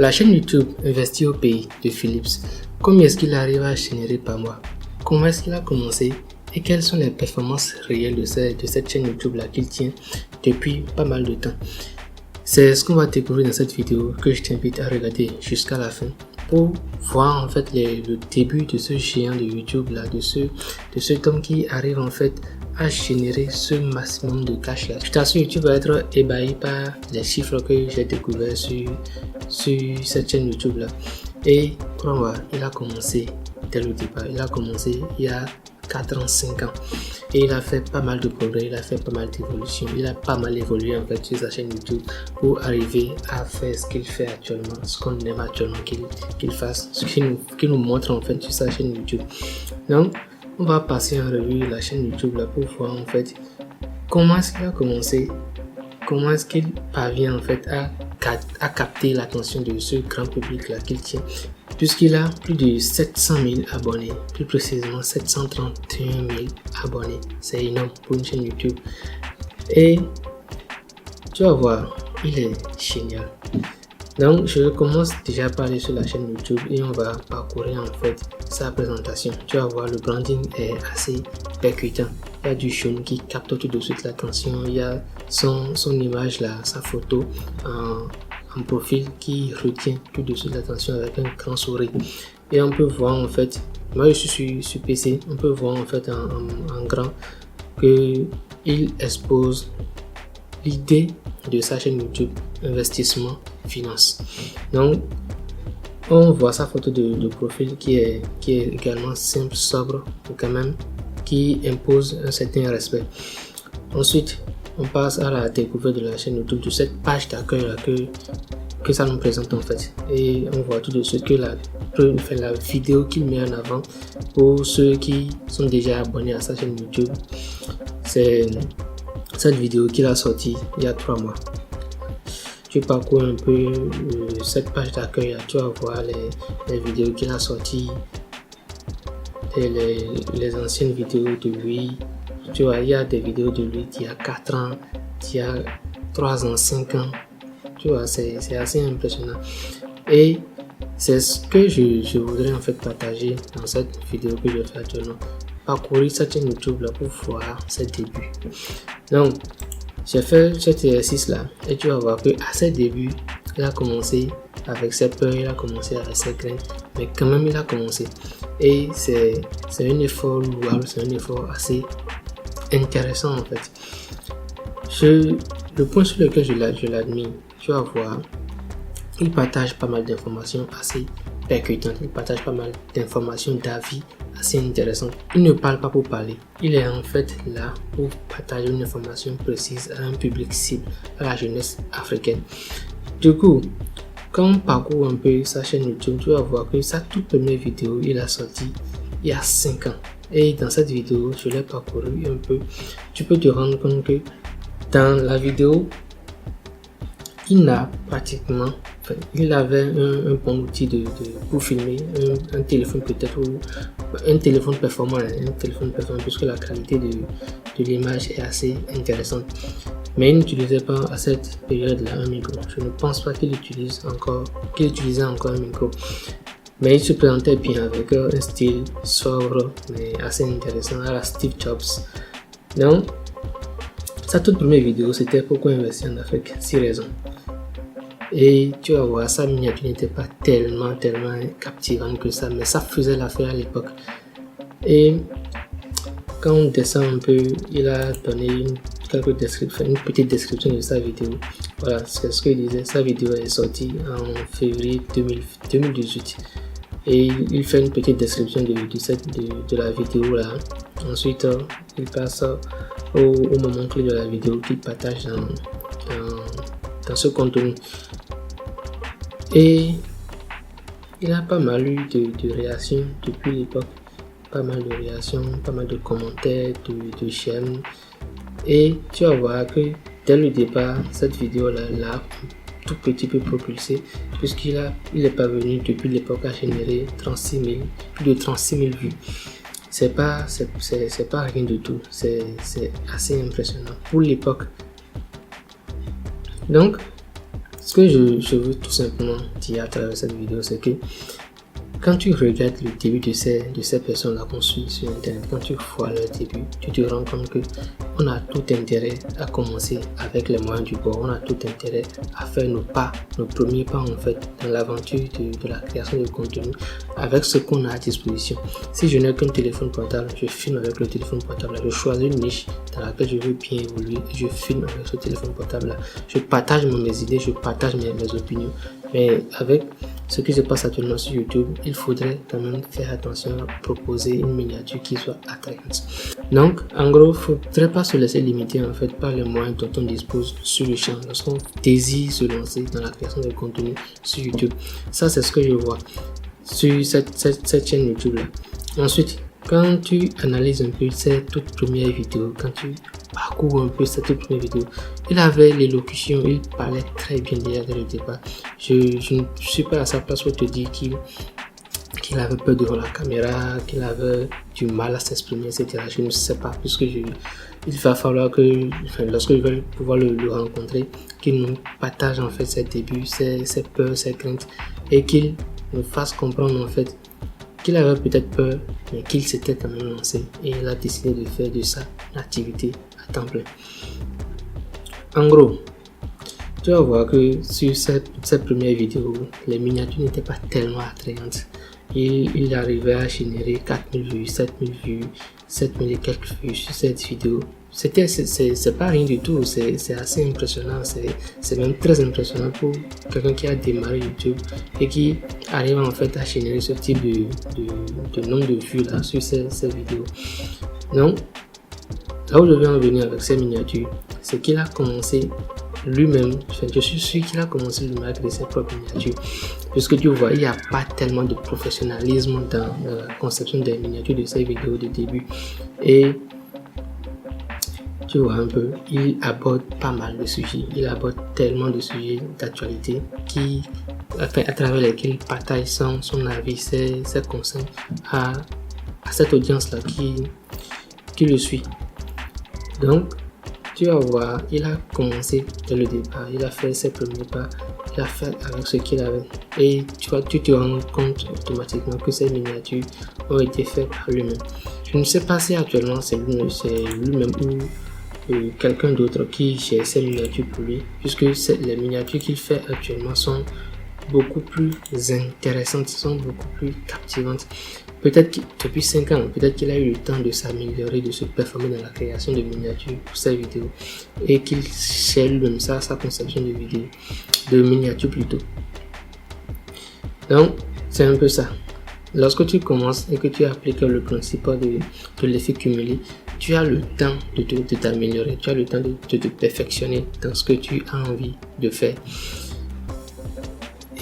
La chaîne YouTube Investir au pays de Philips, combien est-ce qu'il arrive à générer par mois? Comment est-ce qu'il a commencé? Et quelles sont les performances réelles de cette chaîne YouTube là qu'il tient depuis pas mal de temps? C'est ce qu'on va découvrir dans cette vidéo que je t'invite à regarder jusqu'à la fin pour voir en fait le début de ce géant de YouTube là, de cet homme qui arrive en fait à générer ce maximum de cash là. Je t'assure, tu vas être ébahi par les chiffres que j'ai découverts sur cette chaîne YouTube là. Et crois-moi, il a commencé dès le départ, il a commencé il y a 4 ans, 5 ans. Et il a fait pas mal de progrès, il a fait pas mal d'évolution, il a pas mal évolué en fait sur sa chaîne YouTube pour arriver à faire ce qu'il fait actuellement, ce qu'on aime actuellement qu'il fasse, ce qu'il nous montre en fait sur sa chaîne YouTube. Donc, on va passer en revue la chaîne YouTube là pour voir en fait comment est-ce qu'il a commencé, comment est-ce qu'il parvient en fait à capter l'attention de ce grand public là qu'il tient, puisqu'il a plus de 700 000 abonnés, plus précisément 731 000 abonnés. C'est énorme pour une chaîne YouTube. Et tu vas voir, il est génial. Donc je commence déjà par aller sur la chaîne YouTube et on va parcourir en fait sa présentation. Tu vas voir, le branding est assez percutant. Il y a du jaune qui capte tout de suite l'attention. Il y a son image là, sa photo en profil qui retient tout de suite l'attention avec un grand sourire. Et on peut voir en fait, moi je suis sur PC, on peut voir en fait en grand que il expose l'idée de sa chaîne YouTube Investissement Finance. Donc on voit sa photo de profil qui est également simple, sobre, mais quand même qui impose un certain respect. Ensuite on passe à la découverte de la chaîne YouTube, de cette page d'accueil là que ça nous présente en fait. Et on voit tout de suite que la vidéo qu'il met en avant pour ceux qui sont déjà abonnés à sa chaîne YouTube, c'est cette vidéo qu'il a sortie il y a 3 mois. Tu parcours un peu cette page d'accueil, tu vas voir les vidéos qu'il a sorties, les anciennes vidéos de lui. Tu vois, il y a des vidéos de lui d'il y a 4 ans, d'il y a 3 ans, 5 ans. Tu vois, c'est assez impressionnant. Et c'est ce que je voudrais en fait partager dans cette vidéo que je fais actuellement. Parcourir cette chaîne YouTube là pour voir ses débuts. Donc, j'ai fait cet exercice là et tu vas voir que à ses débuts, il a commencé avec ses peurs, il a commencé avec ses craintes, mais quand même il a commencé. Et c'est un effort louable, c'est un effort assez intéressant en fait. Le point sur lequel je l'admire, tu vas voir, il partage pas mal d'informations assez percutantes, il partage pas mal d'informations, d'avis assez intéressantes. Il ne parle pas pour parler, il est en fait là pour partager une information précise à un public cible, à la jeunesse africaine. Du coup, quand on parcourt un peu sa chaîne YouTube, tu vas voir que sa toute première vidéo, il a sorti il y a 5 ans. Et dans cette vidéo, je l'ai parcouru un peu. Tu peux te rendre compte que dans la vidéo, il avait un bon outil pour filmer, un téléphone peut-être, ou un téléphone performant, puisque la qualité de l'image est assez intéressante. Mais il n'utilisait pas à cette période-là un micro. Je ne pense pas qu'il utilisait encore un micro. Mais il se présentait bien avec un style sobre mais assez intéressant à la Steve Jobs. Donc, sa toute première vidéo, c'était pourquoi investir en Afrique, 6 raisons. Et tu vas voir, sa miniature n'était pas tellement captivante que ça, mais ça faisait l'affaire à l'époque. Et quand on descend un peu, il a donné une petite description de sa vidéo. Voilà, c'est ce qu'il disait. Sa vidéo est sortie en février 2018. Et il fait une petite description de la vidéo là. Ensuite, il passe au moment clé de la vidéo qu'il partage dans ce contenu. Et il a pas mal eu de réactions depuis l'époque, pas mal de réactions, pas mal de commentaires, de j'aime. Et tu vas voir que dès le départ, cette vidéo là l'a tout petit peu propulsé, puisqu'il est parvenu depuis l'époque à générer plus de 36 000 vues. C'est pas rien du tout, c'est assez impressionnant pour l'époque. Donc Ce que je veux tout simplement dire à travers cette vidéo, c'est que quand tu regardes le début de ces personnes-là qu'on suit sur Internet, quand tu vois leur début, tu te rends compte qu'on a tout intérêt à commencer avec les moyens du bord. On a tout intérêt à faire nos premiers pas en fait dans l'aventure de la création de contenu avec ce qu'on a à disposition. Si je n'ai qu'un téléphone portable, je filme avec le téléphone portable. Je choisis une niche dans laquelle je veux bien évoluer et je filme avec ce téléphone portable-là. Je partage mes idées, je partage mes opinions. Mais avec ce qui se passe actuellement sur YouTube, il faudrait quand même faire attention à proposer une miniature qui soit attrayante. Donc, en gros, il ne faudrait pas se laisser limiter en fait par les moyens dont on dispose sur le champ lorsqu'on désire se lancer dans la création de contenu sur YouTube. Ça, c'est ce que je vois sur cette chaîne YouTube-là. Ensuite, quand tu analyses un peu ces toutes premières vidéos, quand tu parcours un peu cette toute première vidéo, il avait l'élocution, il parlait très bien déjà dès le départ. Je ne suis pas à sa place pour te dire qu'il avait peur devant la caméra, qu'il avait du mal à s'exprimer, etc. Je ne sais pas, puisque il va falloir que, lorsque je vais pouvoir le rencontrer, qu'il nous partage en fait ses débuts, ses peurs, ses craintes, et qu'il nous fasse comprendre en fait qu'il avait peut-être peur, mais qu'il s'était quand même lancé et il a décidé de faire de ça une activité à temps plein. En gros, tu vas voir que sur cette première vidéo, les miniatures n'étaient pas tellement attrayantes. Il arrivait à générer 4000 vues, 7000 vues, 7000 et quelques vues sur cette vidéo. C'est pas rien du tout, c'est assez impressionnant, c'est même très impressionnant pour quelqu'un qui a démarré YouTube et qui arrive en fait à générer ce type de nombre de vues là sur ces vidéos. Donc, là où je vais en venir avec ces miniatures, c'est qu'il a commencé lui-même, je suis sûr qu'il a commencé lui-même à créer ses propres miniatures, puisque tu vois, il n'y a pas tellement de professionnalisme dans la conception des miniatures de ces vidéos de début. Et tu vois un peu, il aborde pas mal de sujets, il aborde tellement de sujets d'actualité à travers lesquels il partage son avis, ses conseils à cette audience-là qui le suit. Donc, tu vas voir, il a commencé dès le départ, il a fait ses premiers pas, il a fait avec ce qu'il avait. Et tu te rends compte automatiquement que ces miniatures ont été faites par lui-même. Je ne sais pas si actuellement c'est lui-même ou quelqu'un d'autre qui gère ces miniatures pour lui, puisque les miniatures qu'il fait actuellement sont beaucoup plus intéressantes, sont beaucoup plus captivantes. Peut-être que depuis 5 ans, peut-être qu'il a eu le temps de s'améliorer, de se performer dans la création de miniatures pour ses vidéos et qu'il gère lui-même sa conception de vidéos, de miniatures plutôt. Donc, c'est un peu ça. Lorsque tu commences et que tu appliques le principe de l'effet cumulé, tu as le temps de t'améliorer, tu as le temps de te perfectionner dans ce que tu as envie de faire.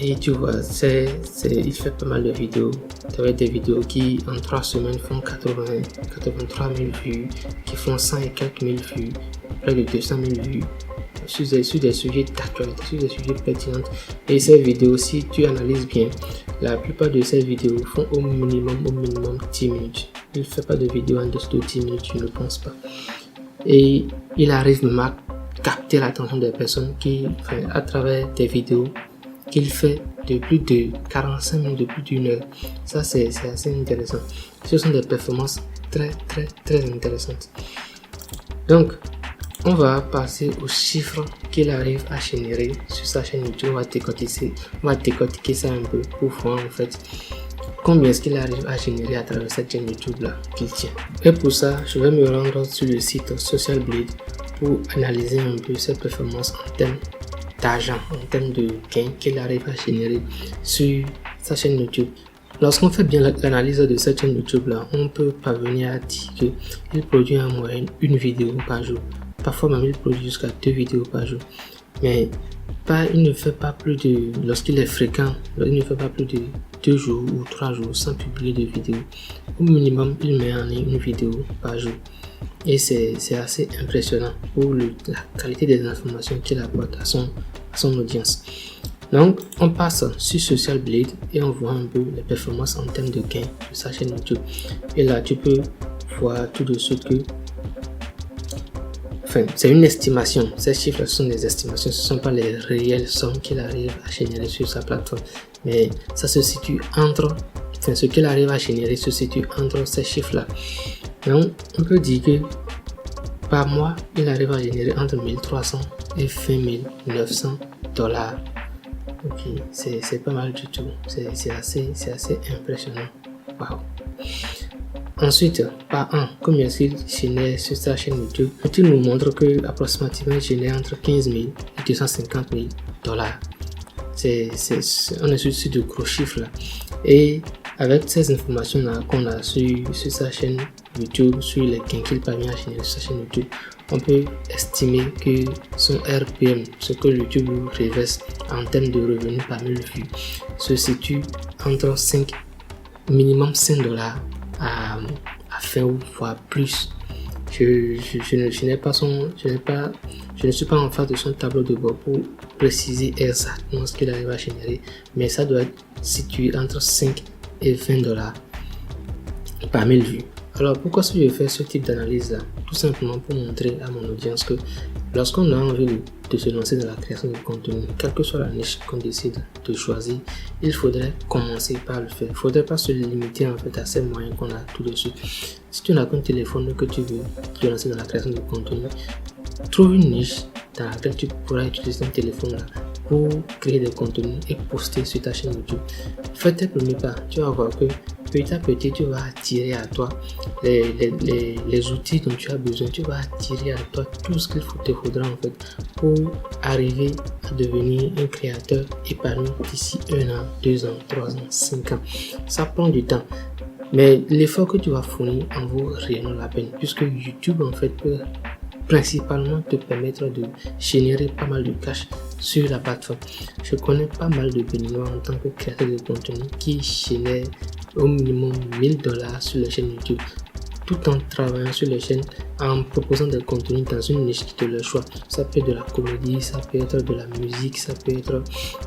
Et tu vois, il fait pas mal de vidéos. Tu as des vidéos qui en 3 semaines font 83 000 vues, qui font 100 et quelques mille vues, près de 200 000 vues sur des sujets d'actualité, sur des sujets pertinents. Et ces vidéos, si tu analyses bien, la plupart de ces vidéos font au minimum 10 minutes. Il ne fait pas de vidéos en dessous de 10 minutes, je ne pense pas. Et il arrive même à capter l'attention des personnes à travers des vidéos qu'il fait de plus de 45 minutes, de plus d'une heure. Ça, c'est assez intéressant. Ce sont des performances très intéressantes. Donc, on va passer aux chiffres qu'il arrive à générer sur sa chaîne YouTube. On va décortiquer ça un peu pour voir en fait combien est-ce qu'il arrive à générer à travers cette chaîne YouTube là qu'il tient. Et pour ça, je vais me rendre sur le site Social Blade pour analyser un peu ses performances en termes d'argent, en termes de gains qu'il arrive à générer sur sa chaîne YouTube. Lorsqu'on fait bien l'analyse de cette chaîne YouTube là, on peut parvenir à dire qu'il produit en moyenne une vidéo par jour. Parfois même il produit jusqu'à 2 vidéos par jour. Mais il ne fait pas plus de, lorsqu'il est fréquent, il ne fait pas plus de 2 jours ou 3 jours sans publier de vidéo. Au minimum, il met en ligne une vidéo par jour. Et c'est assez impressionnant pour la qualité des informations qu'il apporte à son audience. Donc, on passe sur Social Blade et on voit un peu les performances en termes de gains de sa chaîne YouTube. Et là, tu peux voir tout de suite que enfin, c'est une estimation. Ces chiffres sont des estimations, ce ne sont pas les réelles sommes qu'il arrive à générer sur sa plateforme. Mais ça se situe entre, enfin, ce qu'il arrive à générer se situe entre ces chiffres-là. Donc, on peut dire que par mois, il arrive à générer entre 1300 et 20 900 $. Ok, c'est pas mal du tout. C'est assez impressionnant. Wow. Ensuite, par an, combien est-ce qu'il génère sur sa chaîne YouTube? YouTube nous montre que approximativement il génère entre 15 000 et 250 000 $. On est sur de gros chiffres là. Et avec ces informations là qu'on a sur sa chaîne YouTube, sur les gains qu'il parvient à générer sur sa chaîne YouTube, on peut estimer que son RPM, ce que YouTube lui reverse en termes de revenus par 1000 vues, se situe entre minimum 5 $ à 20 ou voire plus. Je ne suis pas en face de son tableau de bord pour préciser exactement ce qu'il arrive à générer, mais ça doit être situé entre 5 et 20 $ par 1000 vues. Alors pourquoi est-ce que je fais ce type d'analyse là? Tout simplement pour montrer à mon audience que lorsqu'on a envie de se lancer dans la création de contenu, quelle que soit la niche qu'on décide de choisir, il faudrait commencer par le faire. Il ne faudrait pas se limiter en fait à ces moyens qu'on a tout de suite. Si tu n'as qu'un téléphone que tu veux te lancer dans la création de contenu, trouve une niche dans laquelle tu pourras utiliser ton téléphone là pour créer des contenus et poster sur ta chaîne YouTube. Fais tes premiers pas, tu vas voir que petit à petit tu vas attirer à toi les outils dont tu as besoin, tu vas attirer à toi tout ce qu'il te faudra en fait pour arriver à devenir un créateur épanoui d'ici 1 an, 2 ans, 3 ans, 5 ans. Ça prend du temps. Mais l'effort que tu vas fournir en vaut réellement la peine, puisque YouTube en fait peut principalement te permettre de générer pas mal de cash sur la plateforme. Je connais pas mal de béninois en tant que créateur de contenu qui génèrent au minimum 1000 $ sur les chaînes YouTube, tout en travaillant sur les chaînes, en proposant des contenus dans une niche qui te leur choix. Ça peut être de la comédie, ça peut être de la musique, ça peut être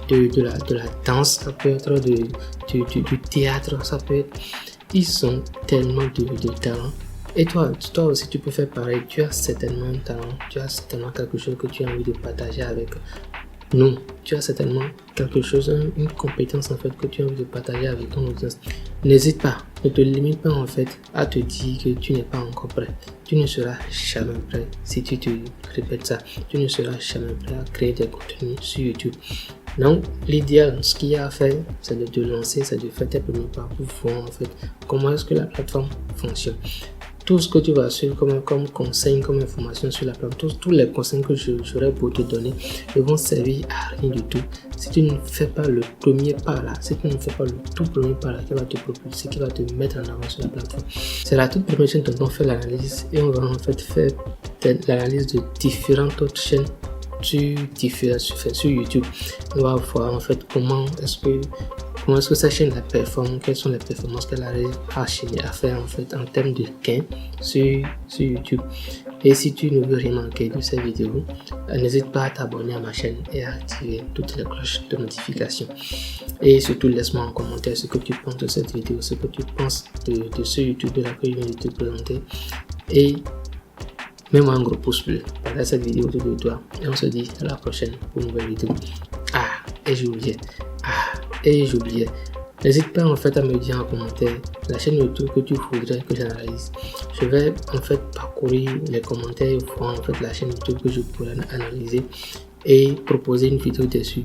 de la danse, ça peut être du théâtre, ça peut être... Ils sont tellement de talents. Et toi aussi tu peux faire pareil. Tu as certainement un talent, tu as certainement quelque chose que tu as envie de partager avec nous. Tu as certainement quelque chose, une compétence en fait que tu as envie de partager avec ton audience. N'hésite pas, ne te limite pas en fait à te dire que tu n'es pas encore prêt. Tu ne seras jamais prêt si tu te répètes ça. Tu ne seras jamais prêt à créer des contenus sur YouTube. Donc l'idéal, ce qu'il y a à faire, c'est de te lancer, c'est de faire tes premiers pas pour voir en fait comment est-ce que la plateforme fonctionne. Tout ce que tu vas suivre comme conseil, comme information sur la plateforme, tous les conseils que j'aurais pour te donner ne vont servir à rien du tout si tu ne fais pas le premier pas là, si tu ne fais pas le tout premier pas là qui va te propulser, qui va te mettre en avant sur la plateforme. C'est la toute première chaîne dont on fait l'analyse et on va en fait faire l'analyse de différentes autres chaînes sur YouTube. On va voir en fait comment est-ce que sa chaîne performe, quelles sont les performances qu'elle arrive à faire en fait en termes de gains sur YouTube. Et si tu ne veux rien manquer de ces vidéos, n'hésite pas à t'abonner à ma chaîne et à activer toutes les cloches de notification. Et surtout laisse-moi en commentaire ce que tu penses de cette vidéo, ce que tu penses de ce YouTube là que je viens de te présenter. Et mets-moi un gros pouce bleu, partage cette vidéo autour de toi et on se dit à la prochaine pour une nouvelle vidéo. Et j'oubliais, n'hésite pas en fait à me dire en commentaire la chaîne YouTube que tu voudrais que j'analyse. Je vais en fait parcourir les commentaires et voir en fait la chaîne YouTube que je pourrais analyser et proposer une vidéo dessus.